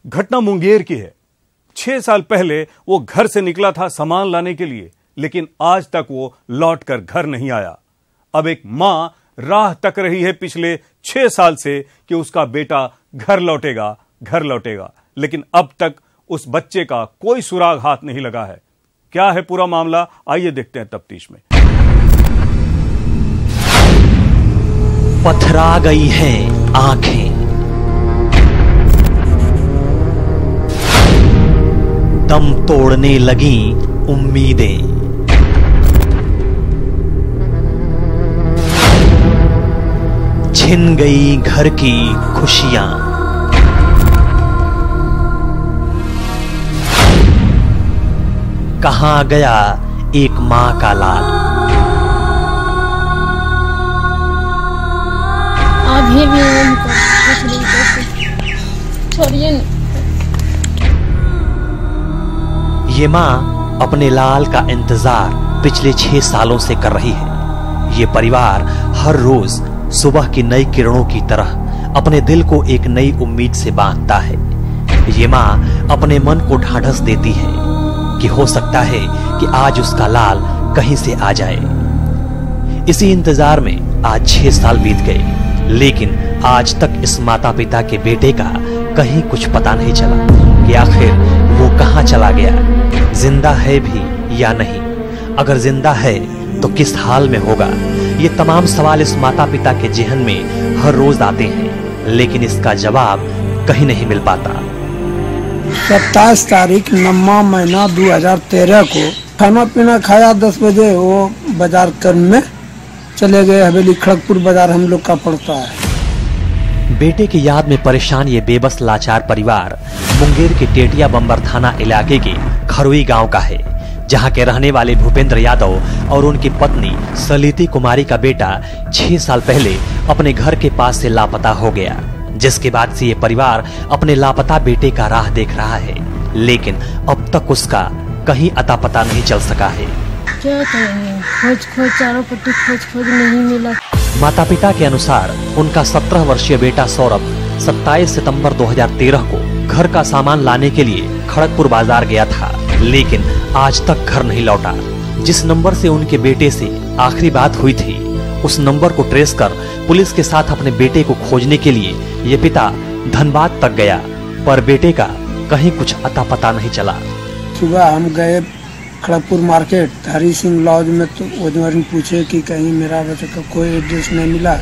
घटना मुंगेर की है। 6 साल पहले वो घर से निकला था सामान लाने के लिए, लेकिन आज तक वो लौटकर घर नहीं आया। अब एक मां राह तक रही है पिछले 6 साल से कि उसका बेटा घर लौटेगा, लेकिन अब तक उस बच्चे का कोई सुराग हाथ नहीं लगा है। क्या है पूरा मामला, आइए देखते हैं तफ्तीश में। पथरा गई हैं आंखें, दम तोड़ने लगी उम्मीदें, छिन गई घर की खुशियां, कहां गया एक मां का लाल। अभी भी छोड़िए न। ये मां अपने लाल का इंतजार पिछले 6 सालों से कर रही है। ये परिवार हर रोज सुबह की नई किरणों की तरह अपने दिल को एक नई उम्मीद से बांधता है। ये मां अपने मन को ढाढ़स देती है कि हो सकता है कि आज उसका लाल कहीं से आ जाए। इसी इंतजार में आज 6 साल बीत गए, लेकिन आज तक इस माता पिता के बेटे का कहीं कुछ पता नहीं चला कि आखिर वो कहां चला गया, जिंदा है भी या नहीं। अगर जिंदा है तो किस हाल में होगा, ये तमाम सवाल इस माता पिता के जेहन में हर रोज आते हैं, लेकिन इसका जवाब कहीं नहीं मिल पाता। 27 तारीख 9वां महीना 2013 को खाना पीना खाया 10 बजे, वो बाजार करने में चले गए। हवेली खड़गपुर बाजार हम लोग का पड़ता है। बेटे की याद में परेशान ये बेबस लाचार परिवार मुंगेर के टेटिया बंबर थाना इलाके के खरुई गांव का है, जहां के रहने वाले भूपेंद्र यादव और उनकी पत्नी सलिती कुमारी का बेटा 6 साल पहले अपने घर के पास से लापता हो गया, जिसके बाद से ये परिवार अपने लापता बेटे का राह देख रहा है, लेकिन अब तक उसका कहीं अता पता नहीं चल सका है। क्या करेंगे, खोज चारों पट्टी खोज नहीं मिला। माता पिता के अनुसार उनका 17 वर्षीय बेटा सौरभ 27 सितंबर 2013 को घर का सामान लाने के लिए खड़गपुर बाजार गया था, लेकिन आज तक घर नहीं लौटा। जिस नंबर से उनके बेटे से आखिरी बात हुई थी, उस नंबर को ट्रेस कर पुलिस के साथ अपने बेटे को खोजने के लिए ये पिता धनबाद तक गया, पर बेटे का कहीं कुछ अता पता नहीं चला। सुबह हम गए खड़गपुर मार्केट हरी सिंह लॉज में, तो वो पूछे कि कहीं मेरा बच्चे का कोई एड्रेस नहीं मिला।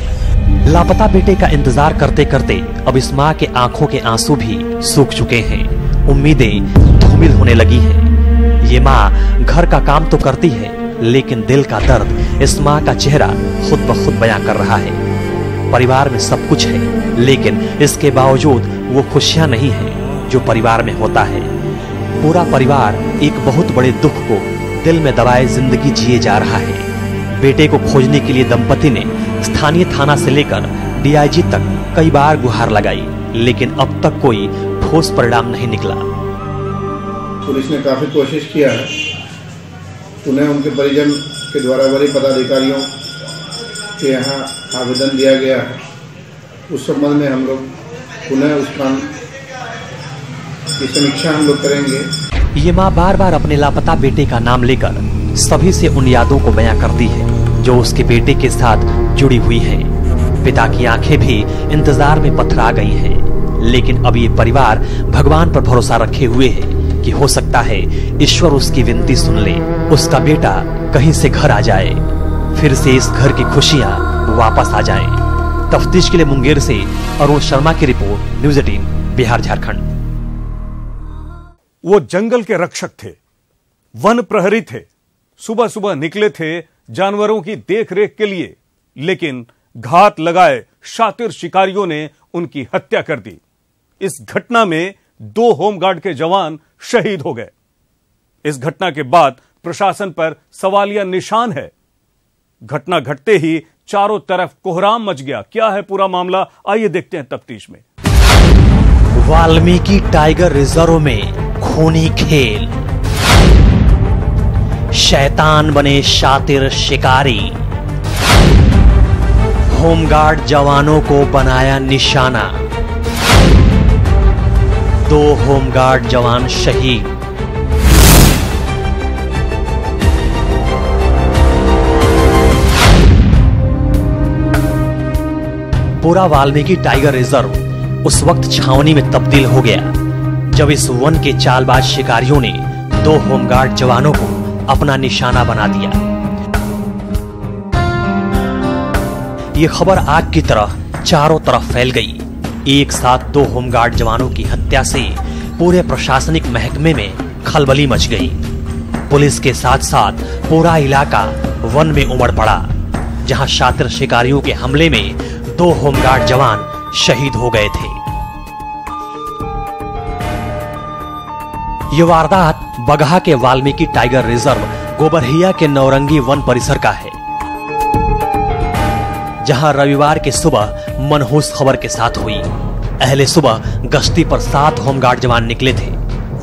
लापता बेटे का इंतजार करते करते अब इस माँ के आंखों के आंसू भी सूख चुके हैं, उम्मीदें धूमिल होने लगी हैं। ये माँ घर का काम तो करती है, लेकिन दिल का दर्द इस माँ का चेहरा खुद ब खुद बयां कर रहा है। परिवार में सब कुछ है, लेकिन इसके बावजूद वो खुशियां नहीं है जो परिवार में होता है। पूरा परिवार एक बहुत बड़े दुख को दिल में दबाए जिंदगी जिए जा रहा है। बेटे को खोजने के लिए दंपति ने स्थानीय थाना से लेकर डीआईजी तक कई बार गुहार लगाई, लेकिन अब तक कोई ठोस परिणाम नहीं निकला। पुलिस ने काफी कोशिश किया है, उन्हें उनके परिजन के द्वारा वरीय पदाधिकारियों के यहाँ आवेदन दिया गया है। उस संबंध में हम लोग पुनः उस काम की समीक्षा हम लोग करेंगे। ये माँ बार बार अपने लापता बेटे का नाम लेकर सभी से उन यादों को बयां करती है जो उसके बेटे के साथ जुड़ी हुई हैं। पिता की आंखें भी इंतजार में पथरा गई हैं, लेकिन अब ये परिवार भगवान पर भरोसा रखे हुए है कि हो सकता है ईश्वर उसकी विनती सुन ले, उसका बेटा कहीं से घर आ जाए, फिर से इस घर की खुशियां वापस आ जाएं। तफ्तीश के लिए मुंगेर से अरुण शर्मा की रिपोर्ट, न्यूज़ 18 बिहार झारखंड। वो जंगल के रक्षक थे, वन प्रहरी थे, सुबह सुबह निकले थे जानवरों की देखरेख के लिए, लेकिन घात लगाए शातिर शिकारियों ने उनकी हत्या कर दी। इस घटना में 2 होमगार्ड के जवान शहीद हो गए। इस घटना के बाद प्रशासन पर सवालिया निशान है। घटना घटते ही चारों तरफ कोहराम मच गया। क्या है पूरा मामला, आइए देखते हैं तफ्तीश में। वाल्मीकि टाइगर रिजर्व में खूनी खेल, शैतान बने शातिर शिकारी, होमगार्ड जवानों को बनाया निशाना। 2 होमगार्ड जवान शहीद। पूरा वाल्मीकि टाइगर रिजर्व उस वक्त छावनी में तब्दील हो गया जब इस वन के चालबाज शिकारियों ने 2 होमगार्ड जवानों को अपना निशाना बना दिया। ये खबर आग की तरह चारों तरफ फैल गई। एक साथ 2 होमगार्ड जवानों की हत्या से पूरे प्रशासनिक महकमे में खलबली मच गई। पुलिस के साथ साथ पूरा इलाका वन में उमड़ पड़ा, जहां शातिर शिकारियों के हमले में 2 होमगार्ड जवान शहीद हो गए थे। ये वारदात बगहा के वाल्मीकि टाइगर रिजर्व गोबरहिया के नौरंगी वन परिसर का है, जहां रविवार की सुबह मनहूस खबर के साथ हुई। अहले सुबह गश्ती पर 7 होमगार्ड जवान निकले थे।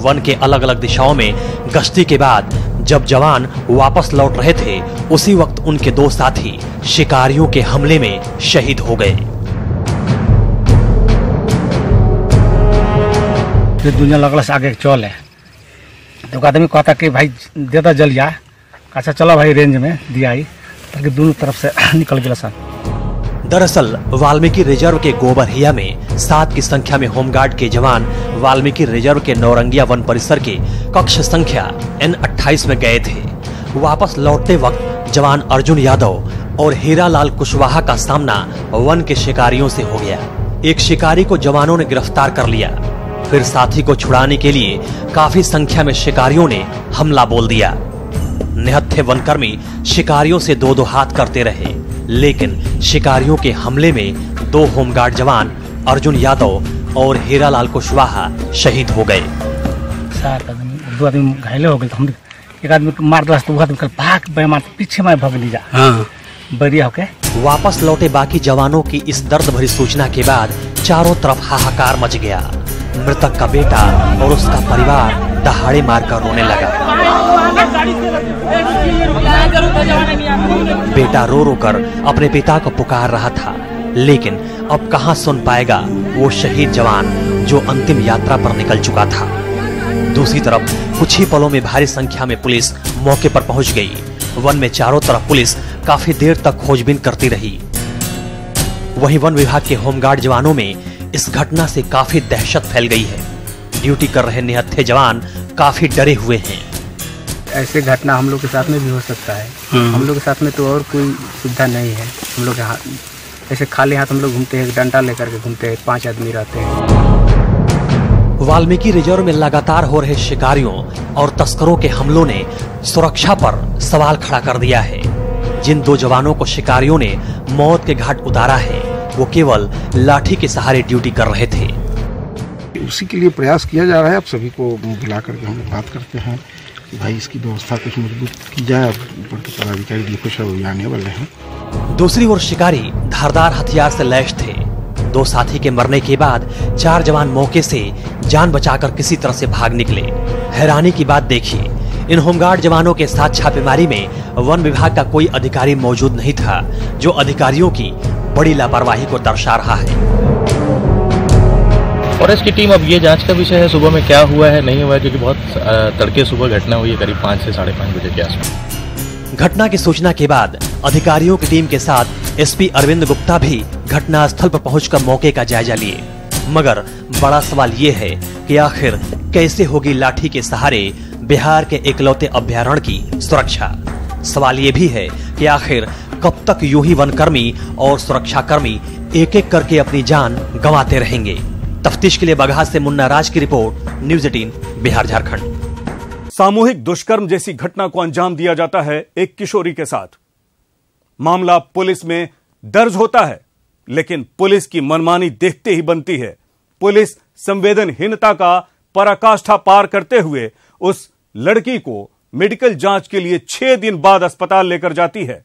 वन के अलग अलग दिशाओं में गश्ती के बाद जब जवान वापस लौट रहे थे, उसी वक्त उनके 2 साथी शिकारियों के हमले में शहीद हो गए। दुनिया लगल से आगे चल है तो आदमी कहता कि भाई देता जलिया, अच्छा चलो भाई रेंज में दिया ही, ताकि दोनों तरफ से निकल गया सन। दरअसल वाल्मीकि रिजर्व के गोबरहिया में 7 की संख्या में होमगार्ड के जवान वाल्मीकि रिजर्व के नौरंगिया वन परिसर के कक्ष संख्या N28 में गए थे। वापस लौटते वक्त जवान अर्जुन यादव और हीरालाल कुशवाहा का सामना वन के शिकारियों से हो गया। एक शिकारी को जवानों ने गिरफ्तार कर लिया, फिर साथी को छुड़ाने के लिए काफी संख्या में शिकारियों ने हमला बोल दिया। निहत्थे वनकर्मी शिकारियों से 2-2 हाथ करते रहे, लेकिन शिकारियों के हमले में 2 होमगार्ड जवान अर्जुन यादव और हीरालाल कुशवाहा शहीद हो गए। 2 आदमी घायल हो गए। हम एक आदमी को मार दिया तो वो आदमी कल भाग बेमान पीछे में भाग ली जा। हाँ। बढ़िया होके वापस लौटे बाकी जवानों की इस दर्द भरी सूचना के बाद चारों तरफ हाहाकार मच गया। मृतक का बेटा और उसका परिवार दहाड़े मारकर रोने लगा। बेटा रो रो कर अपने पिता को पुकार रहा था, लेकिन अब कहां सुन पाएगा वो शहीद जवान जो अंतिम यात्रा पर निकल चुका था। दूसरी तरफ कुछ ही पलों में भारी संख्या में पुलिस मौके पर पहुंच गई। वन में चारों तरफ पुलिस काफी देर तक खोजबीन करती रही। वहीं वन विभाग के होमगार्ड जवानों में इस घटना से काफी दहशत फैल गई है। ड्यूटी कर रहे निहत्थे जवान काफी डरे हुए हैं। ऐसे घटना हम लोग के साथ में भी हो सकता है। हम लोग के साथ में तो और कोई सुविधा नहीं है। हम लोग ऐसे खाली हाथ हम लोग घूमते हैं, डंडा लेकर के घूमते हैं, 5 आदमी रहते हैं। वाल्मीकि रिजर्व में लगातार हो रहे शिकारियों और तस्करों के हमलों ने सुरक्षा पर सवाल खड़ा कर दिया है। जिन 2 जवानों को शिकारियों ने मौत के घाट उतारा है, वो केवल लाठी के सहारे ड्यूटी कर रहे थे। उसी के लिए प्रयास किया जा रहा है। अब सभी को बुला करके हम बात करते हैं कि भाई इसकी व्यवस्था कुछ मजबूत की जाए। ऊपर के पदाधिकारी डीएफओ आने वाले हैं। दूसरी ओर शिकारी धारदार हथियार से लैस थे। 2 साथी के मरने के बाद 4 जवान मौके से जान बचाकर किसी तरह से भाग निकले। हैरानी की बात देखिए, इन होमगार्ड जवानों के साथ छापेमारी में वन विभाग का कोई अधिकारी मौजूद नहीं था, जो अधिकारियों की बड़ी लापरवाही को दर्शा रहा है। फॉरेस्ट की टीम अब ये जांच का विषय है, सुबह में क्या हुआ है नहीं हुआ है, क्योंकि बहुत तड़के सुबह घटना हुई है, करीब 5 से 5:30 बजे के आसपास। घटना की सूचना के बाद अधिकारियों की टीम के साथ एसपी अरविंद गुप्ता भी घटनास्थल पर पहुंचकर मौके का जायजा लिए। मगर बड़ा सवाल ये है कि आखिर कैसे होगी लाठी के सहारे बिहार के इकलौते अभयारण्य की सुरक्षा। सवाल ये भी है कि आखिर कब तक यूं ही वनकर्मी और सुरक्षाकर्मी एक एक करके अपनी जान गंवाते रहेंगे। तफ्तीश के लिए बगहा से मुन्ना राज की रिपोर्ट, न्यूज़ 18 बिहार झारखंड। सामूहिक दुष्कर्म जैसी घटना को अंजाम दिया जाता है एक किशोरी के साथ। मामला पुलिस में दर्ज होता है, लेकिन पुलिस की मनमानी देखते ही बनती है। पुलिस संवेदनहीनता का पराकाष्ठा पार करते हुए उस लड़की को मेडिकल जांच के लिए 6 दिन बाद अस्पताल लेकर जाती है।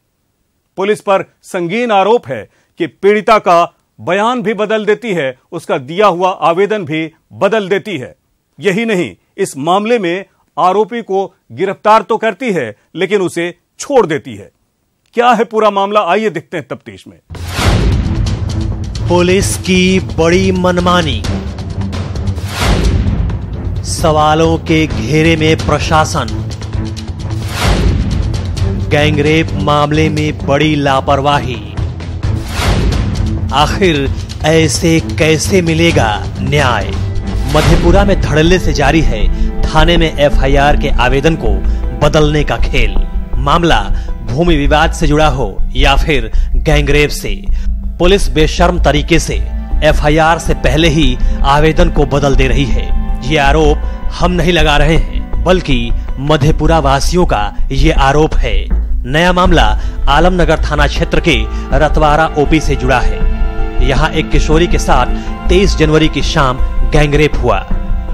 पुलिस पर संगीन आरोप है कि पीड़िता का बयान भी बदल देती है, उसका दिया हुआ आवेदन भी बदल देती है। यही नहीं, इस मामले में आरोपी को गिरफ्तार तो करती है, लेकिन उसे छोड़ देती है। क्या है पूरा मामला, आइए देखते हैं तफ्तीश में। पुलिस की बड़ी मनमानी। सवालों के घेरे में प्रशासन। गैंगरेप मामले में बड़ी लापरवाही। आखिर ऐसे कैसे मिलेगा न्याय? मधेपुरा में धड़ल्ले से जारी है थाने में एफआईआर के आवेदन को बदलने का खेल। मामला भूमि विवाद से जुड़ा हो या फिर गैंगरेप से, पुलिस बेशर्म तरीके से एफआईआर से पहले ही आवेदन को बदल दे रही है। ये आरोप हम नहीं लगा रहे हैं, बल्कि मधेपुरा वासियों का ये आरोप है। नया मामला आलमनगर थाना क्षेत्र के रतवारा ओपी से जुड़ा है। यहाँ एक किशोरी के साथ 23 जनवरी की शाम गैंगरेप हुआ।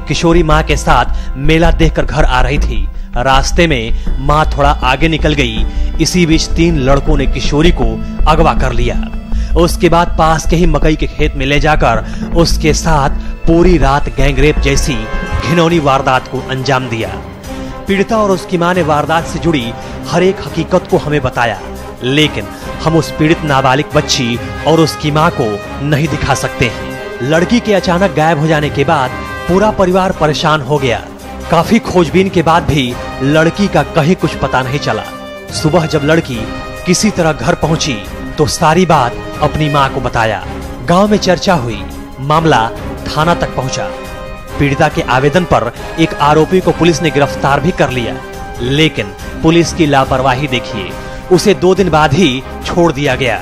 किशोरी मां के साथ मेला देखकर घर आ रही थी। रास्ते में मां थोड़ा आगे निकल गई। इसी बीच 3 लड़कों ने किशोरी को अगवा कर लिया। उसके बाद पास के ही मकई के खेत में ले जाकर उसके साथ पूरी रात गैंगरेप जैसी घिनौनी वारदात को अंजाम दिया। पीड़िता और उसकी मां ने वारदात से जुड़ी हर एक हकीकत को हमें बताया, लेकिन हम उस पीड़ित नाबालिग बच्ची और उसकी मां को नहीं दिखा सकते हैं। लड़की के अचानक गायब हो जाने के बाद पूरा परिवार परेशान हो गया। काफी खोजबीन के बाद भी लड़की का कहीं कुछ पता नहीं चला। सुबह जब लड़की किसी तरह घर पहुंची तो सारी बात अपनी मां को बताया। गांव में चर्चा हुई, मामला थाना तक पहुंचा। पीड़िता के आवेदन पर एक आरोपी को पुलिस ने गिरफ्तार भी कर लिया, लेकिन पुलिस की लापरवाही देखिए, उसे 2 दिन बाद ही छोड़ दिया गया।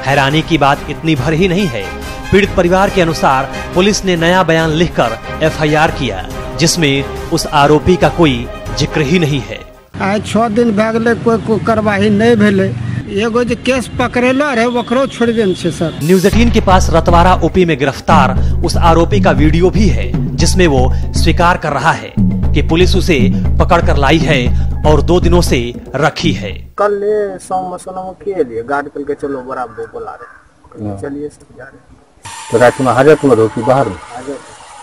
हैरानी की बात इतनी भर ही नहीं है। पीड़ित परिवार के अनुसार पुलिस ने नया बयान लिखकर एफआईआर किया, जिसमें उस आरोपी का कोई जिक्र ही नहीं है। आज 6 दिन भए गेलै, कोई कार्रवाई नहीं भेलै। एगो जो केस पकड़ेलो रहे वकरो छोड़ देन छै सर। न्यूज़ 18 के पास रतवारा ओपी में गिरफ्तार उस आरोपी का वीडियो भी है, जिसमें वो स्वीकार कर रहा है कि पुलिस उसे पकड़ कर लाई है और 2 दिनों से रखी है। कल सोम के लिए गार्ड कल के चलो बराबर बोला रहे, चलिए जा रहे। तो रात में हाजत में रोकी बाहर में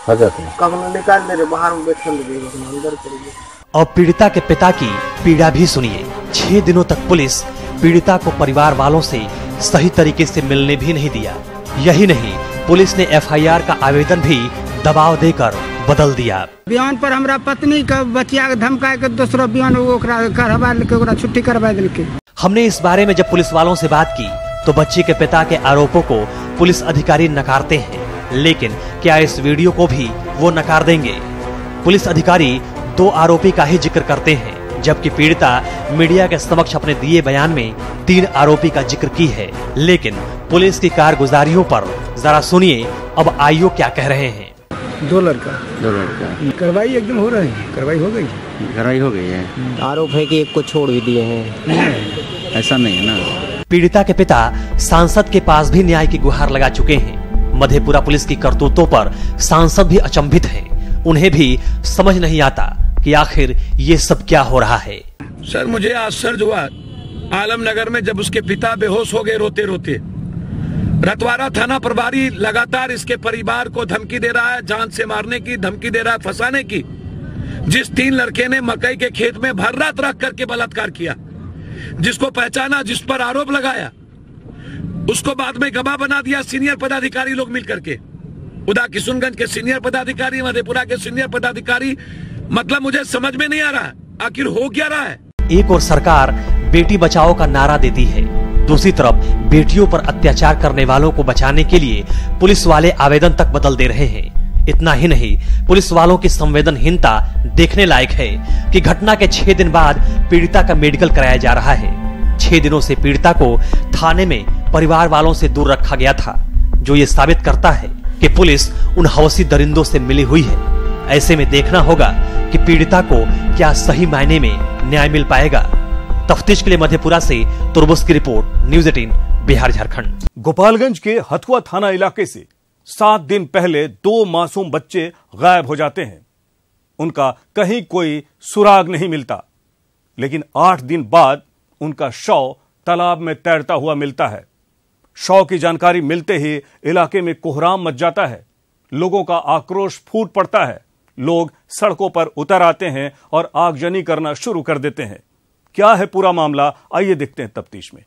हाजत में कब निकाल दे रहे, बाहर में बैठे अंदर करिए। और पीड़िता के पिता की पीड़ा भी सुनिए। 6 दिनों तक पुलिस पीड़िता को परिवार वालों से सही तरीके से मिलने भी नहीं दिया। यही नहीं, पुलिस ने एफआईआर का आवेदन भी दबाव देकर बदल दिया। बयान पर हमरा पत्नी का बचिया के धमका के दूसरा बयान ओकरा करवा लेके ओकरा छुट्टी करवा देलके। हमने इस बारे में जब पुलिस वालों से बात की तो बच्ची के पिता के आरोपों को पुलिस अधिकारी नकारते हैं, लेकिन क्या इस वीडियो को भी वो नकार देंगे? पुलिस अधिकारी 2 आरोपी का ही जिक्र करते हैं, जबकि पीड़िता मीडिया के समक्ष अपने दिए बयान में 3 आरोपी का जिक्र की है। लेकिन पुलिस की कारगुजारियों पर जरा सुनिए अब आईओ क्या कह रहे हैं। 2 लड़का कार्रवाई एकदम हो रही है, कार्रवाई हो गई है। आरोप है कि एक को छोड़ भी दिए हैं, ऐसा नहीं है ना। पीड़िता के पिता सांसद के पास भी न्याय की गुहार लगा चुके हैं। मधेपुरा पुलिस की करतूतों पर सांसद भी अचंभित हैं। उन्हें भी समझ नहीं आता कि आखिर ये सब क्या हो रहा है। सर मुझे आश्चर्य हुआ आलमनगर में जब उसके पिता बेहोश हो गए रोते रोते। रतवारा थाना प्रभारी लगातार इसके परिवार को धमकी दे रहा है, जान से मारने की धमकी दे रहा है, फंसाने की। जिस 3 लड़के ने मकई के खेत में भर रात रख करके बलात्कार किया, जिसको पहचाना, जिस पर आरोप लगाया, उसको बाद में गवाह बना दिया सीनियर पदाधिकारी लोग मिलकर के। उदा किशुनगंज के सीनियर पदाधिकारी, मधेपुरा के सीनियर पदाधिकारी। मतलब मुझे समझ में नहीं आ रहा आखिर हो क्या रहा है। एक और सरकार बेटी बचाओ का नारा देती है, दूसरी तरफ बेटियों पर अत्याचार करने वालों को बचाने के लिए पुलिस वाले आवेदन तक बदल दे रहे हैं। इतना ही नहीं, पुलिस वालों की संवेदनहीनता देखने लायक है कि घटना के 6 दिन बाद पीड़िता का मेडिकल कराया जा रहा है। 6 दिनों से पीड़िता को थाने में परिवार वालों से दूर रखा गया था, जो ये साबित करता है कि पुलिस उन हवसी दरिंदों से मिली हुई है। ऐसे में देखना होगा कि पीड़िता को क्या सही मायने में न्याय मिल पाएगा। तफ्तीश के लिए मधेपुरा से तुरबुस की रिपोर्ट, न्यूज़ 18 बिहार झारखंड। गोपालगंज के हथुआ थाना इलाके से 7 दिन पहले 2 मासूम बच्चे गायब हो जाते हैं। उनका कहीं कोई सुराग नहीं मिलता, लेकिन 8 दिन बाद उनका शव तालाब में तैरता हुआ मिलता है। शव की जानकारी मिलते ही इलाके में कोहराम मच जाता है। लोगों का आक्रोश फूट पड़ता है। लोग सड़कों पर उतर आते हैं और आगजनी करना शुरू कर देते हैं। क्या है पूरा मामला, आइए देखते हैं तफ्तीश में।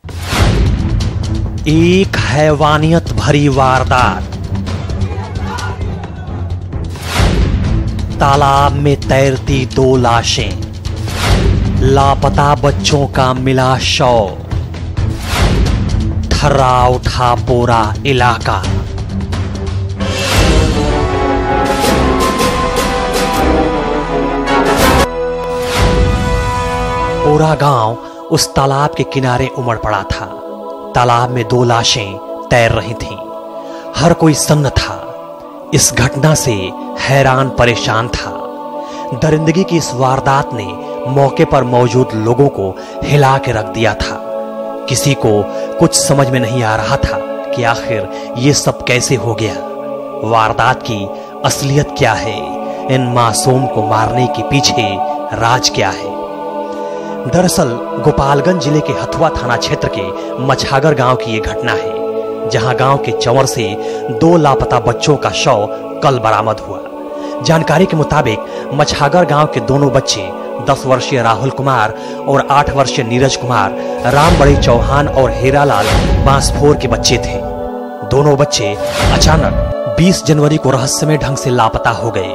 एक हैवानियत भरी वारदात। तालाब में तैरती 2 लाशें, लापता बच्चों का मिला शव, थर्रा उठा पूरा इलाका। पूरा गांव उस तालाब के किनारे उमड़ पड़ा था। तालाब में 2 लाशें तैर रही थीं। हर कोई सन्न था। इस घटना से हैरान परेशान था। दरिंदगी की इस वारदात ने मौके पर मौजूद लोगों को हिला के रख दिया था। किसी को कुछ समझ में नहीं आ रहा था कि आखिर ये सब कैसे हो गया। वारदात की असलियत क्या है? इन मासूम को मारने के पीछे राज क्या है? दरअसल गोपालगंज जिले के हथुआ थाना क्षेत्र के मछागर गांव की यह घटना है, जहां गांव के चंवर से 2 लापता बच्चों का शव कल बरामद हुआ। जानकारी के मुताबिक मछागर गांव के दोनों बच्चे 10 वर्षीय राहुल कुमार और 8 वर्षीय नीरज कुमार रामबड़ी चौहान और हीरालाल बांसफोर के बच्चे थे। दोनों बच्चे अचानक 20 जनवरी को रहस्यमय ढंग से लापता हो गए।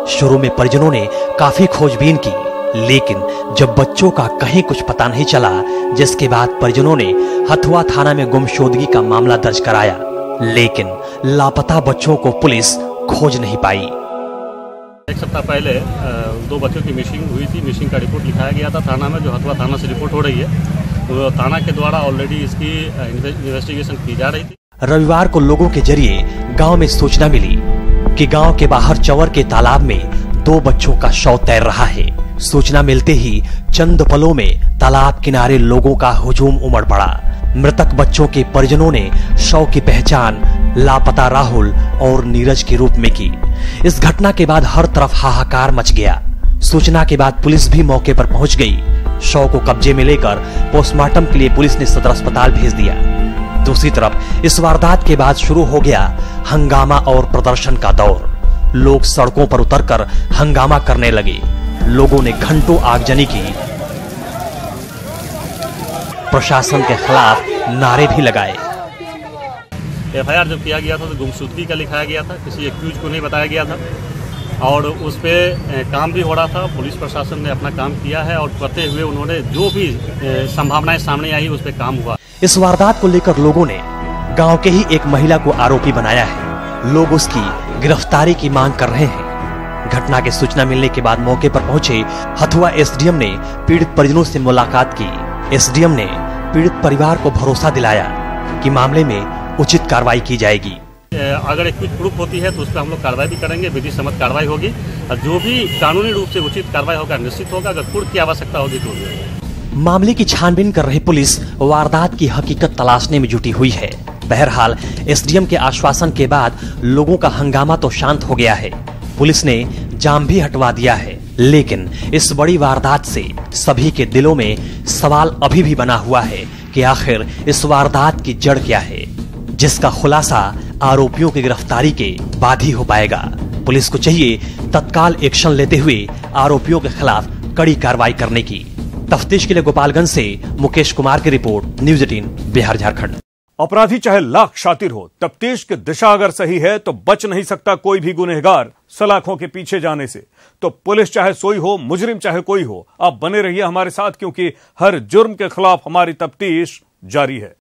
शुरू में परिजनों ने काफी खोजबीन की, लेकिन जब बच्चों का कहीं कुछ पता नहीं चला, जिसके बाद परिजनों ने हथुआ थाना में गुमशुदगी का मामला दर्ज कराया, लेकिन लापता बच्चों को पुलिस खोज नहीं पाई। 1 सप्ताह पहले 2 बच्चों की मिसिंग हुई थी। मिसिंग का रिपोर्ट लिखाया गया था थाना में, जो हथुआ थाना से रिपोर्ट हो रही है। तो थाना के द्वारा ऑलरेडी इसकी इन्वेस्टिगेशन की जा रही थी। रविवार को लोगों के जरिए गांव में सूचना मिली कि गांव के बाहर चंवर के तालाब में 2 बच्चों का शव तैर रहा है। सूचना मिलते ही चंद पलों में तालाब किनारे लोगों का हुजूम उमड़ पड़ा। मृतक बच्चों के परिजनों ने शव की पहचान लापता राहुल और नीरज के रूप में की। इस घटना के बाद हर तरफ हाहाकार मच गया। सूचना के बाद पुलिस भी मौके पर पहुंच गई। शव को कब्जे में लेकर पोस्टमार्टम के लिए पुलिस ने सदर अस्पताल भेज दिया। दूसरी तरफ इस वारदात के बाद शुरू हो गया हंगामा और प्रदर्शन का दौर। लोग सड़कों पर उतरकर हंगामा करने लगे। लोगों ने घंटों आगजनी की, प्रशासन के खिलाफ नारे भी लगाए। FIR जब किया गया था तो गुमशुदगी का लिखाया गया था, किसी एक्यूज को नहीं बताया गया था और उस पे काम भी हो रहा था। पुलिस प्रशासन ने अपना काम किया है और करते हुए उन्होंने जो भी संभावनाएं सामने आई उस पर काम हुआ। इस वारदात को लेकर लोगों ने गांव के ही एक महिला को आरोपी बनाया है। लोग उसकी गिरफ्तारी की मांग कर रहे हैं। घटना की सूचना मिलने के बाद मौके पर पहुंचे हथुआ SDM ने पीड़ित परिजनों से मुलाकात की। SDM ने पीड़ित परिवार को भरोसा दिलाया कि मामले में उचित कार्रवाई की जाएगी। अगर एक प्रूफ होती है तो उस पर हम लोग कार्रवाई भी करेंगे, विधि सम्मत कार्रवाई होगी और जो भी कानूनी रूप से उचित कार्रवाई होगा निश्चित होगा। अगर कोर्ट की आवश्यकता होगी तो। मामले की छानबीन कर रही पुलिस वारदात की हकीकत तलाशने में जुटी हुई है। बहरहाल SDM के आश्वासन के बाद लोगों का हंगामा तो शांत हो गया है। पुलिस ने जाम भी हटवा दिया है, लेकिन इस बड़ी वारदात से सभी के दिलों में सवाल अभी भी बना हुआ है कि आखिर इस वारदात की जड़ क्या है, जिसका खुलासा आरोपियों की गिरफ्तारी के बाद ही हो पाएगा। पुलिस को चाहिए तत्काल एक्शन लेते हुए आरोपियों के खिलाफ कड़ी कार्रवाई करने की। तफ्तीश के लिए गोपालगंज से मुकेश कुमार की रिपोर्ट, न्यूज़ 18 बिहार झारखंड। अपराधी चाहे लाख शातिर हो, तफ्तीश की दिशा अगर सही है तो बच नहीं सकता कोई भी गुनहगार सलाखों के पीछे जाने से। तो पुलिस चाहे सोई हो, मुजरिम चाहे कोई हो, आप बने रहिए हमारे साथ, क्योंकि हर जुर्म के खिलाफ हमारी तफ्तीश जारी है।